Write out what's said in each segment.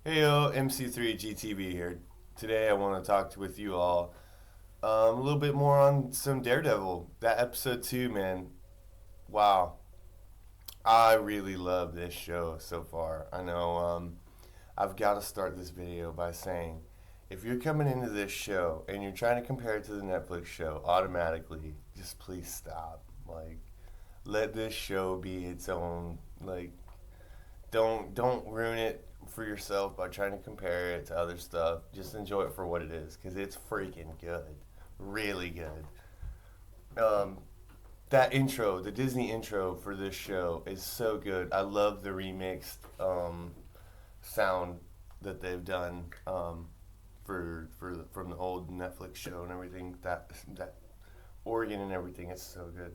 Hey yo, MC3 GTV here. Today I want to talk with you all a little bit more on some Daredevil. That episode 2, man. Wow. I really love this show so far. I know I've got to start this video by saying if you're coming into this show and you're trying to compare it to the Netflix show automatically, just please stop. Like, let this show be its own. Like, don't ruin it for yourself by trying to compare it to other stuff. Just enjoy it for what it is, because it's freaking good, really good. That intro, the Disney intro for this show, is so good. I love the remixed sound that they've done from the old Netflix show and everything. That organ and everything, it's so good.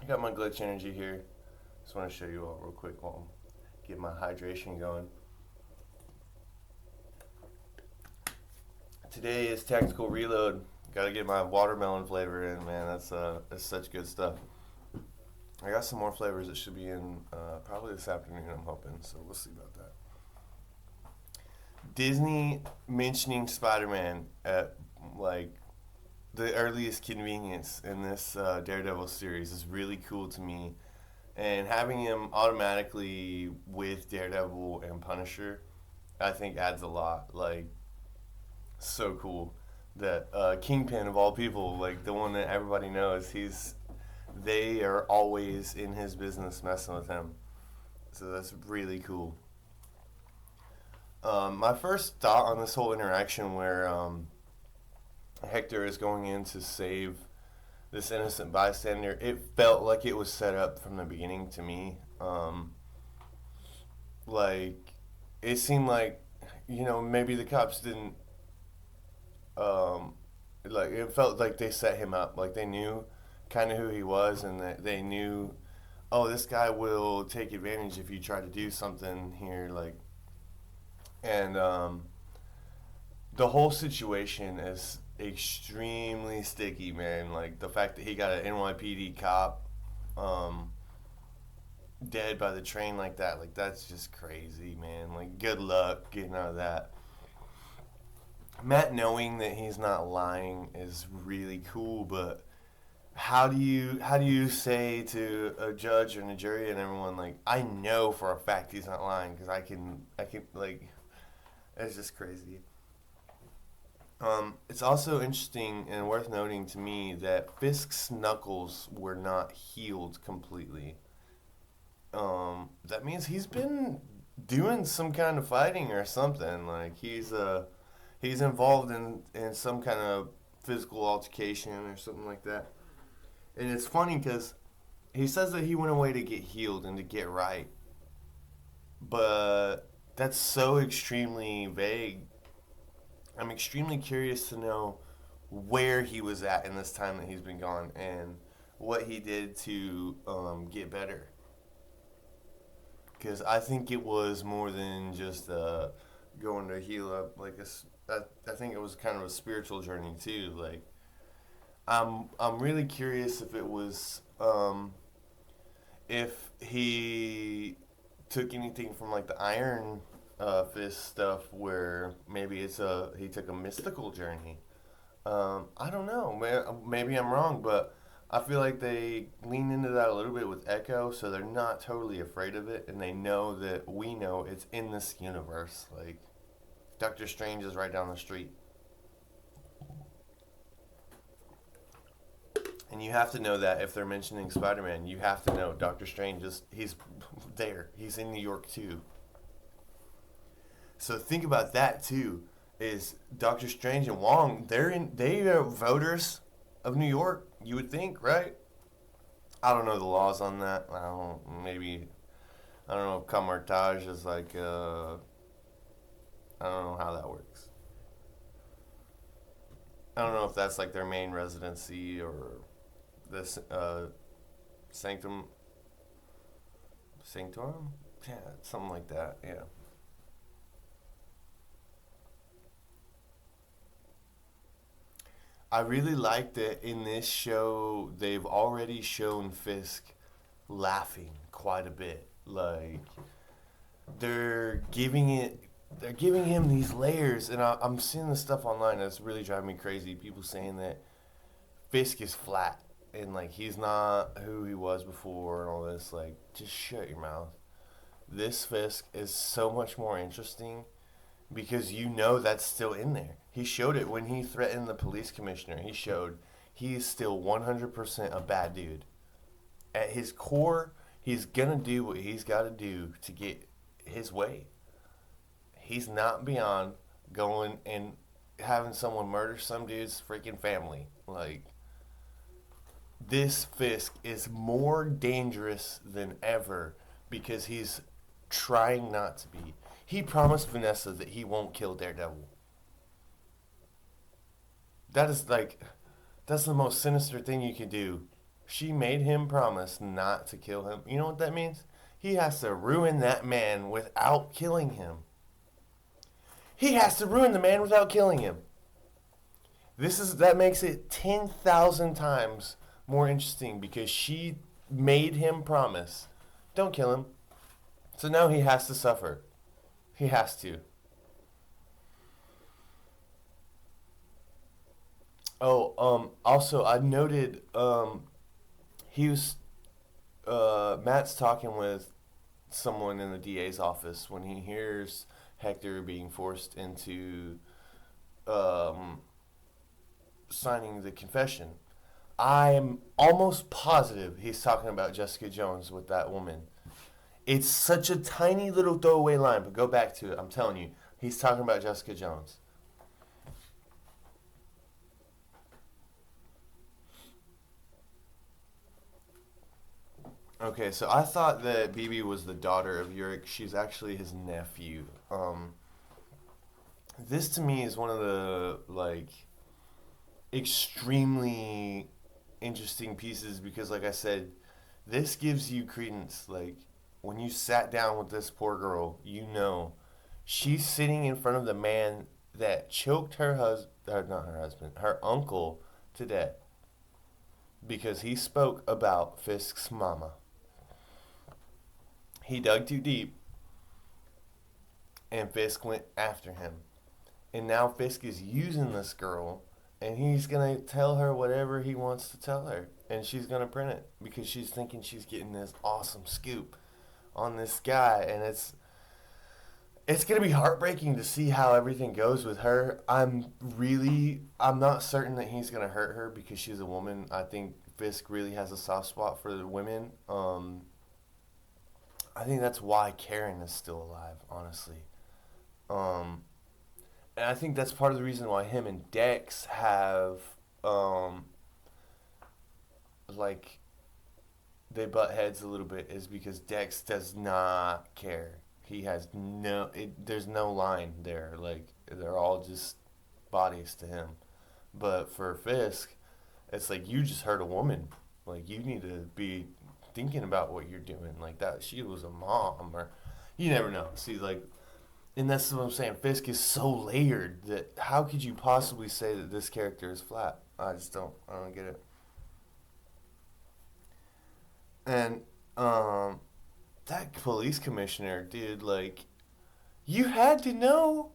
I got my glitch energy here. Just want to show you all real quick while I'm getting my hydration going. Today is tactical reload. Gotta get my watermelon flavor in, man. That's such good stuff. I got some more flavors that should be in probably this afternoon, I'm hoping. So we'll see about that. Disney mentioning Spider-Man at like the earliest convenience in this Daredevil series is really cool to me. And having him automatically with Daredevil and Punisher, I think adds a lot. Like, so cool that Kingpin of all people, like the one that everybody knows, they are always in his business messing with him. So that's really cool. My first thought on this whole interaction where Hector is going in to save this innocent bystander, it felt like it was set up from the beginning to me. Like, it seemed like, maybe the cops didn't, like, it felt like they set him up. Like, they knew kind of who he was, and that they knew, oh, this guy will take advantage if you try to do something here. Like, and the whole situation is extremely sticky, man. Like, the fact that he got an NYPD cop dead by the train like that, like, that's just crazy, man. Like, good luck getting out of that. Matt knowing that he's not lying is really cool, but how do you say to a judge and a jury and everyone, like, I know for a fact he's not lying because I can like, it's just crazy. It's also interesting and worth noting to me that Fisk's knuckles were not healed completely. That means he's been doing some kind of fighting or something. Like, he's involved in some kind of physical altercation or something like that. And it's funny because he says that he went away to get healed and to get right, but that's so extremely vague. I'm extremely curious to know where he was at in this time that he's been gone and what he did to get better. Because I think it was more than just going to heal up. Like, I think it was kind of a spiritual journey too. Like, I'm really curious if it was if he took anything from like the Iron Fist stuff, where maybe he took a mystical journey. I don't know. Maybe I'm wrong, but I feel like they lean into that a little bit with Echo, so they're not totally afraid of it, and they know that we know it's in this universe. Like, Doctor Strange is right down the street. And you have to know that if they're mentioning Spider-Man, you have to know Doctor Strange he's there. He's in New York too. So think about that too. Is Doctor Strange and Wong? They are voters of New York. You would think, right? I don't know the laws on that. I don't know if Camartage is like. I don't know how that works. I don't know if that's like their main residency or this sanctum sanctorum. Yeah, something like that. Yeah. I really like that in this show they've already shown Fisk laughing quite a bit. Like, they're giving it they're giving him these layers, and I'm seeing this stuff online that's really driving me crazy. People saying that Fisk is flat and like he's not who he was before and all this. Like, just shut your mouth. This Fisk is so much more interesting because you know that's still in there. He showed it when he threatened the police commissioner. He showed he's still 100% a bad dude. At his core, he's gonna do what he's got to do to get his way. He's not beyond going and having someone murder some dude's freaking family. Like, this Fisk is more dangerous than ever because he's trying not to be. He promised Vanessa that he won't kill Daredevil. That is like, that's the most sinister thing you can do. She made him promise not to kill him. You know what that means? He has to ruin that man without killing him. He has to ruin the man without killing him. That makes it 10,000 times more interesting because she made him promise, don't kill him. So now he has to suffer. He has to. Oh, also I noted he was Matt's talking with someone in the DA's office when he hears Hector being forced into um, signing the confession. I'm almost positive he's talking about Jessica Jones with that woman. It's such a tiny little throwaway line, but go back to it. I'm telling you, he's talking about Jessica Jones. Okay, so I thought that BB was the daughter of Yurik. She's actually his nephew. This to me is one of the like extremely interesting pieces because, like I said, this gives you credence. Like, when you sat down with this poor girl, you know she's sitting in front of the man that choked her husband, not her husband, her uncle to death because he spoke about Fisk's mama. He dug too deep, and Fisk went after him. And now Fisk is using this girl, and he's going to tell her whatever he wants to tell her. And she's going to print it because she's thinking she's getting this awesome scoop on this guy. And it's going to be heartbreaking to see how everything goes with her. I'm not certain that he's going to hurt her because she's a woman. I think Fisk really has a soft spot for the women. I think that's why Karen is still alive, honestly. Um, and I think that's part of the reason why him and Dex have um, like they butt heads a little bit is because Dex does not care. He has there's no line there. Like, they're all just bodies to him. But for Fisk, it's like you just hurt a woman. Like, you need to be thinking about what you're doing. Like, that she was a mom, or you never know. See, like, and that's what I'm saying. Fisk is so layered that how could you possibly say that this character is flat? I don't get it. And that police commissioner, dude, like, you had to know.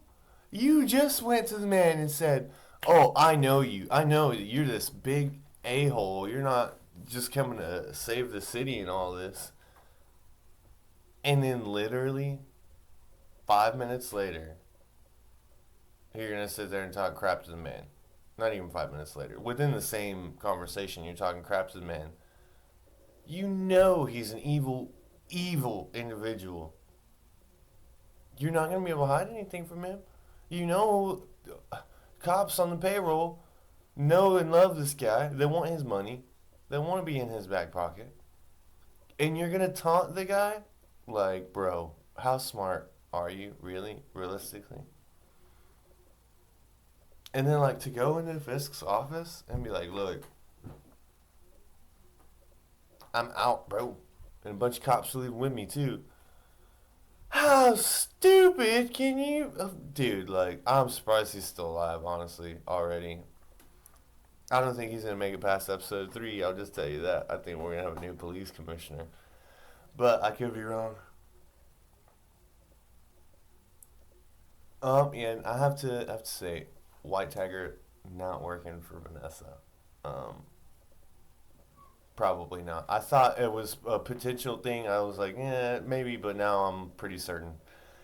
You just went to the man and said, "Oh, I know you. I know that you're this big a hole. You're not just coming to save the city and all this." And then literally 5 minutes later, you're gonna sit there and talk crap to the man. Not even 5 minutes later. Within the same conversation, you're talking crap to the man. You know he's an evil, evil individual. You're not gonna be able to hide anything from him. You know, cops on the payroll know and love this guy. They want his money. They want to be in his back pocket. And you're gonna taunt the guy? Like, bro, how smart are you, really, realistically? And then, like, to go into Fisk's office and be like, look, I'm out, bro. And a bunch of cops are leaving with me, too. How stupid can you... Dude, like, I'm surprised he's still alive, honestly, already. I don't think he's going to make it past episode 3, I'll just tell you that. I think we're going to have a new police commissioner. But I could be wrong. And I have to say, White Tiger not working for Vanessa. Um, Probably not. I thought it was a potential thing. I was like, yeah, maybe, but now I'm pretty certain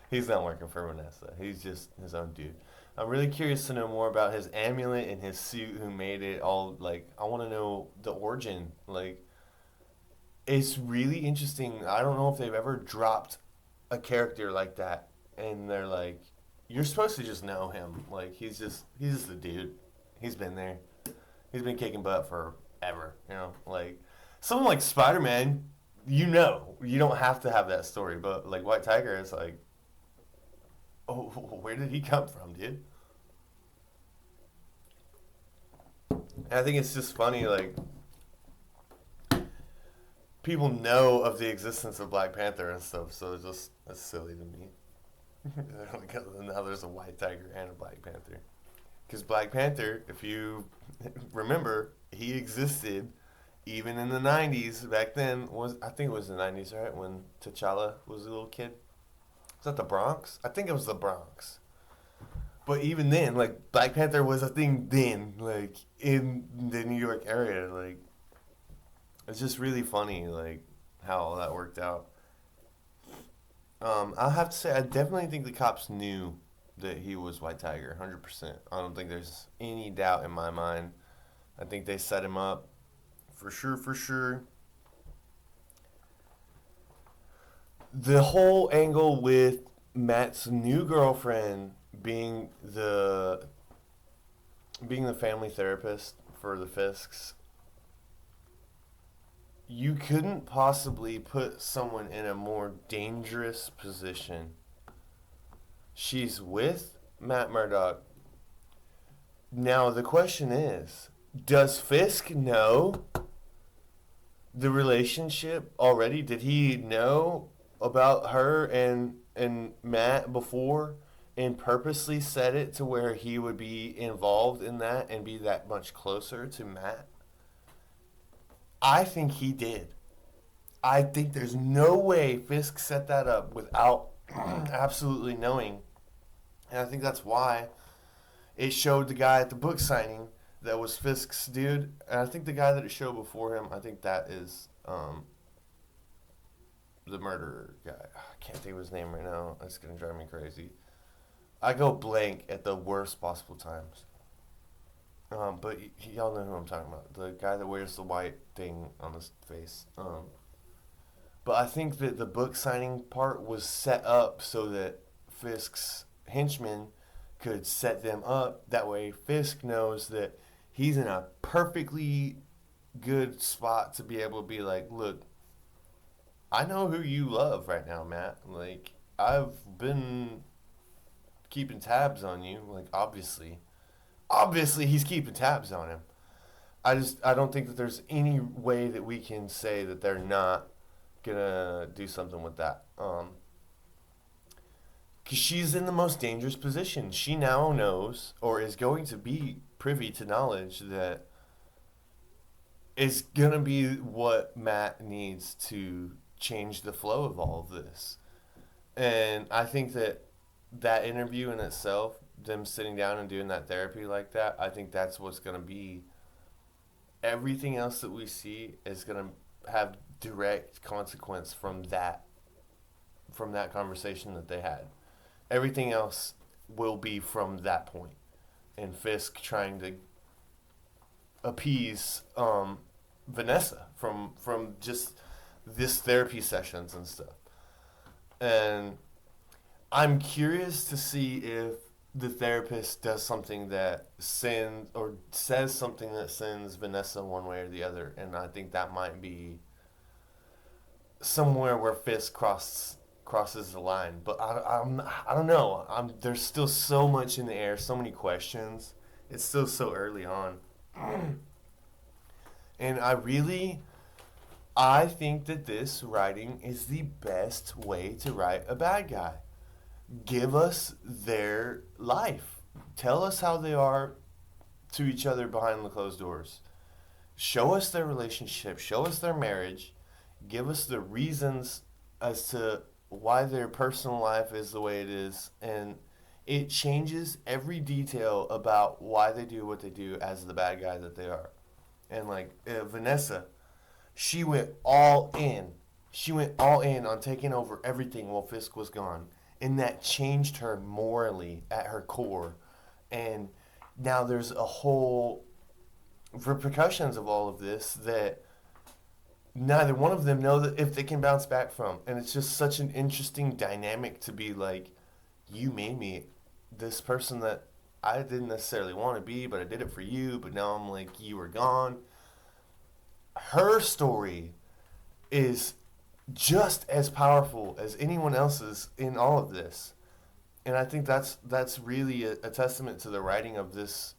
he's not working for Vanessa. He's just his own dude. I'm really curious to know more about his amulet and his suit, who made it all. Like, I want to know the origin. Like, it's really interesting. I don't know if they've ever dropped a character like that, and they're like, you're supposed to just know him. Like, he's just the dude. He's been there. He's been kicking butt forever. Like someone like Spider Man. You don't have to have that story, but like White Tiger is like, oh, where did he come from, dude? And I think it's just funny, like people know of the existence of Black Panther and stuff, so it's silly to me. Like, now there's a White Tiger and a Black Panther. Because Black Panther, if you remember, he existed even in the '90s. Back then, was I think it was the '90s, right? When T'Challa was a little kid. Was that the Bronx? I think it was the Bronx. But even then, like Black Panther was a thing then, like in the New York area. Like it's just really funny, like how all that worked out. I'll have to say, I definitely think the cops knew that he was White Tiger, 100%. I don't think there's any doubt in my mind. I think they set him up for sure, for sure. The whole angle with Matt's new girlfriend being the family therapist for the Fisks, you couldn't possibly put someone in a more dangerous position. She's with Matt Murdock. Now the question is, does Fisk know the relationship already? Did he know about her and Matt before and purposely set it to where he would be involved in that and be that much closer to Matt? I think he did. I think there's no way Fisk set that up without absolutely knowing. And I think that's why it showed the guy at the book signing that was Fisk's dude. And I think the guy that it showed before him, I think that is the murderer guy. I can't think of his name right now. It's going to drive me crazy. I go blank at the worst possible times. But y'all know who I'm talking about. The guy that wears the white thing on his face. But I think that the book signing part was set up so that Fisk's henchmen could set them up. That way Fisk knows that he's in a perfectly good spot to be able to be like, look, I know who you love right now, Matt. Like, I've been keeping tabs on you. Like, obviously he's keeping tabs on him. I don't think that there's any way that we can say that they're not gonna do something with that. Because she's in the most dangerous position. She now knows, or is going to be privy to knowledge that is gonna be what Matt needs to change the flow of all of this. And I think that that interview in itself, them sitting down and doing that therapy like that, I think that's what's gonna be. Everything else that we see is gonna have direct consequence from that conversation that they had. Everything else will be from that point, and Fisk trying to appease Vanessa from just this therapy sessions and stuff. And I'm curious to see if the therapist does something that sends or says something that sends Vanessa one way or the other, and I think that might be somewhere where Fisk crosses the line. But I don't know. There's still so much in the air, so many questions. It's still so early on, and I think that this writing is the best way to write a bad guy. Give us their life. Tell us how they are to each other behind the closed doors. Show us their relationship. Show us their marriage. Give us the reasons as to why their personal life is the way it is. And it changes every detail about why they do what they do as the bad guy that they are. And like Vanessa, she went all in. She went all in on taking over everything while Fisk was gone, and that changed her morally at her core. And now there's a whole repercussions of all of this that neither one of them know that if they can bounce back from. And it's just such an interesting dynamic to be like, you made me this person that I didn't necessarily want to be, but I did it for you. But now I'm like, you were gone. Her story is just as powerful as anyone else's in all of this. And I think that's really a testament to the writing of this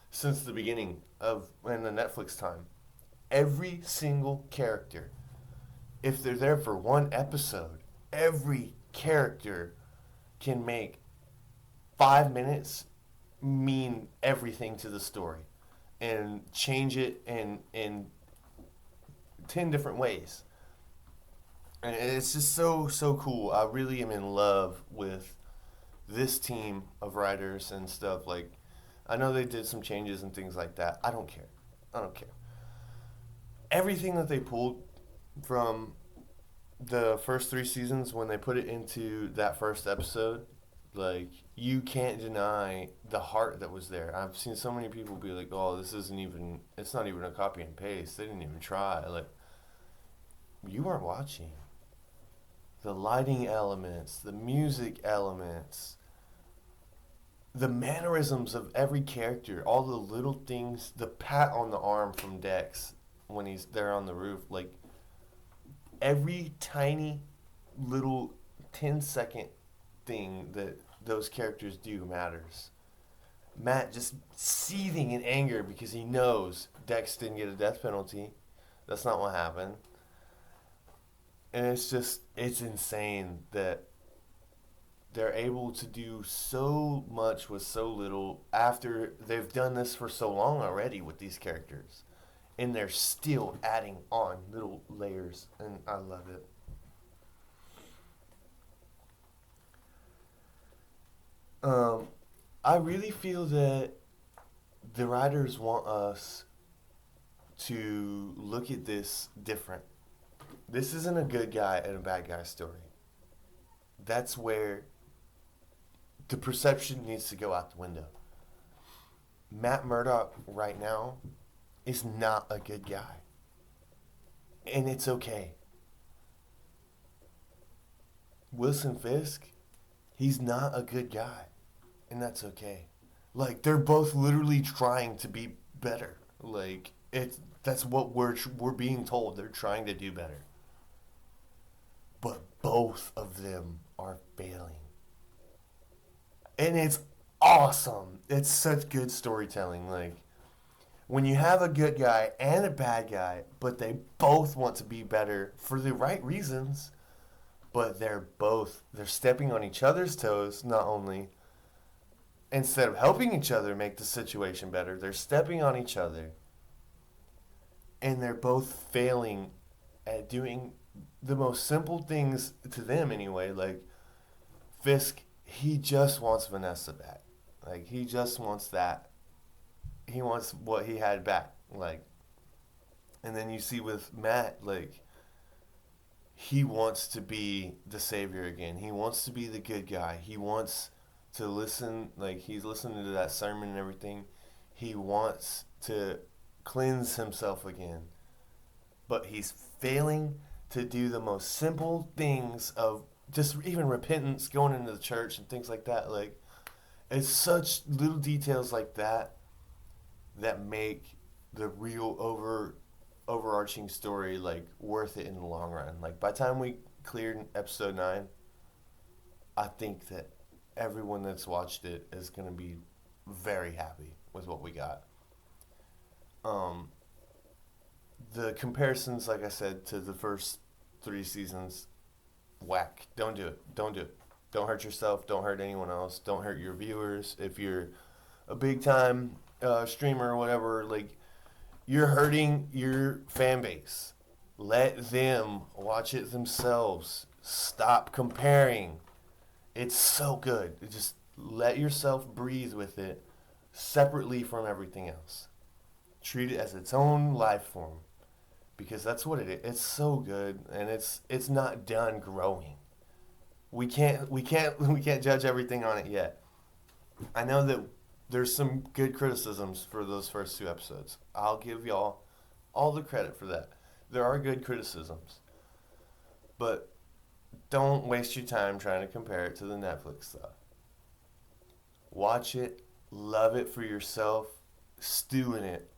since the beginning of in the Netflix time. Every single character, if they're there for one episode, every character can make 5 minutes mean everything to the story and change it in 10 different ways. And it's just so cool. I really am in love with this team of writers and stuff. Like, I know they did some changes and things like that. I don't care. I don't care. Everything that they pulled from the first 3 seasons, when they put it into that first episode, like, you can't deny the heart that was there. I've seen so many people be like, oh, it's not even a copy and paste. They didn't even try. Like, you weren't watching. The lighting elements, the music elements, the mannerisms of every character, all the little things, the pat on the arm from Dex when he's there on the roof, like, every tiny little 10-second thing that those characters do matters. Matt just seething in anger because he knows Dex didn't get a death penalty. That's not what happened. And it's insane that they're able to do so much with so little after they've done this for so long already with these characters. And they're still adding on little layers, and I love it. I really feel that the writers want us to look at this different. This isn't a good guy and a bad guy story. That's where the perception needs to go out the window. Matt Murdock right now is not a good guy. And it's okay. Wilson Fisk, he's not a good guy. And that's okay. Like, they're both literally trying to be better. Like, that's what we're being told. They're trying to do better. But both of them are failing. And it's awesome. It's such good storytelling. Like, when you have a good guy and a bad guy, but they both want to be better for the right reasons, but they're stepping on each other's toes, not only. Instead of helping each other make the situation better, they're stepping on each other. And they're both failing at doing the most simple things to them anyway. Like, Fisk, he just wants Vanessa back. Like, he just wants that. He wants what he had back. Like, and then you see with Matt, like, he wants to be the savior again. He wants to be the good guy. He wants to listen, like, he's listening to that sermon and everything. He wants to cleanse himself again. But he's failing to do the most simple things of just even repentance, going into the church and things like that. Like, it's such little details like that that make the real overarching story, like, worth it in the long run. Like, by the time we cleared episode 9, I think that everyone that's watched it is going to be very happy with what we got. The comparisons, like I said, to the first 3 seasons, whack. Don't do it. Don't do it. Don't hurt yourself. Don't hurt anyone else. Don't hurt your viewers. If you're a big time streamer or whatever, like, you're hurting your fan base. Let them watch it themselves. Stop comparing. It's so good. Let yourself breathe with it separately from everything else. Treat it as its own life form because that's what it is. It's so good, and it's not done growing. We can't judge everything on it yet. I know that there's some good criticisms for those first two episodes. I'll give y'all all the credit for that. There are good criticisms, but don't waste your time trying to compare it to the Netflix stuff. Watch it, love it for yourself, stew in it.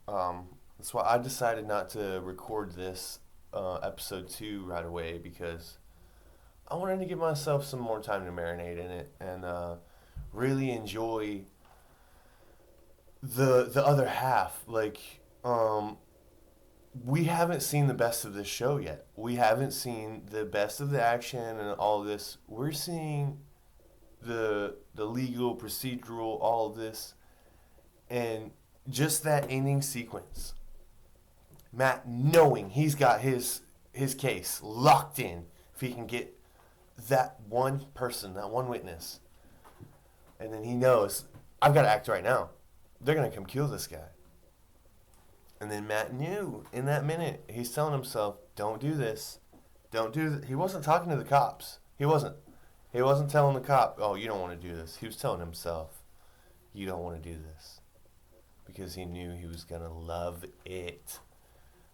That's why I decided not to record this episode 2 right away because I wanted to give myself some more time to marinate in it and really enjoy the other half. Like, we haven't seen the best of this show yet. We haven't seen the best of the action and all this. We're seeing the legal, procedural, all of this, and just that ending sequence. Matt knowing he's got his case locked in if he can get that one person, that one witness. And then he knows, I've got to act right now. They're going to come kill this guy. And then Matt knew in that minute, he's telling himself, don't do this. Don't do this. He wasn't talking to the cops. He wasn't. He wasn't telling the cop, oh, you don't want to do this. He was telling himself, you don't want to do this. Because he knew he was going to love it.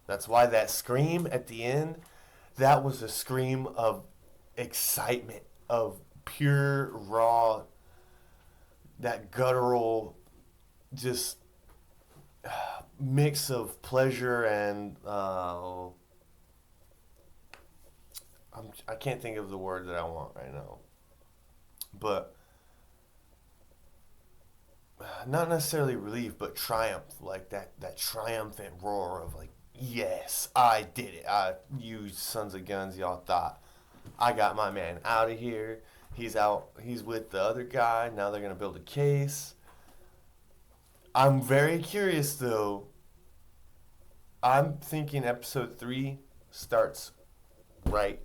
That's why that scream at the end, that was a scream of excitement, of pure, raw, that guttural, just mix of pleasure and I can't think of the word that I want right now, but not necessarily relief, but triumph, like that triumphant roar of like, yes, I did it. You sons of guns, y'all thought I got my man out of here. He's out. He's with the other guy. Now they're gonna build a case. I'm very curious though. I'm thinking episode 3 starts right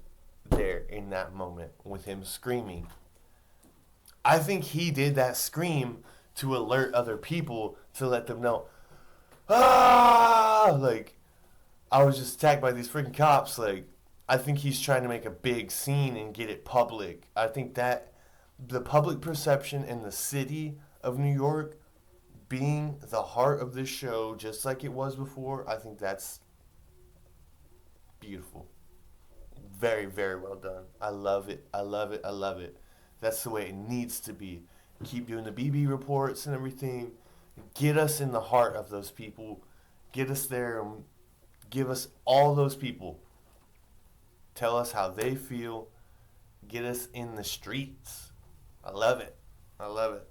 there in that moment with him screaming. I think he did that scream to alert other people to let them know, like, I was just attacked by these freaking cops. Like, I think he's trying to make a big scene and get it public. I think that the public perception in the city of New York being the heart of this show, just like it was before, I think that's beautiful. Very, very well done. I love it. I love it. I love it. That's the way it needs to be. Keep doing the BB reports and everything. Get us in the heart of those people. Get us there and give us all those people. Tell us how they feel. Get us in the streets. I love it. I love it.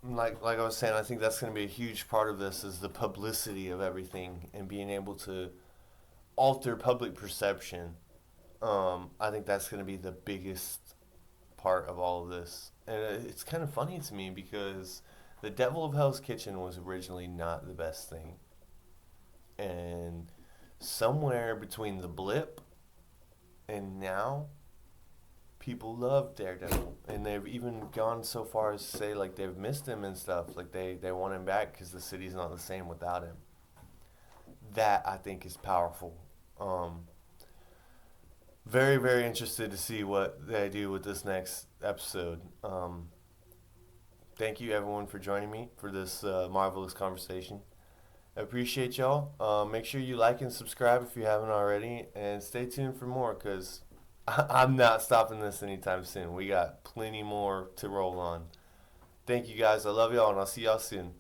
Like I was saying, I think that's going to be a huge part of this is the publicity of everything and being able to alter public perception. I think that's going to be the biggest part of all of this. And it's kind of funny to me because the Devil of Hell's Kitchen was originally not the best thing. And somewhere between the blip and now, people love Daredevil. And they've even gone so far as to say, like, they've missed him and stuff. Like, they want him back because the city's not the same without him. That, I think, is powerful. Very, very interested to see what they do with this next episode. Thank you, everyone, for joining me for this marvelous conversation. I appreciate y'all. Make sure you like and subscribe if you haven't already. And stay tuned for more because I'm not stopping this anytime soon. We got plenty more to roll on. Thank you, guys. I love y'all, and I'll see y'all soon.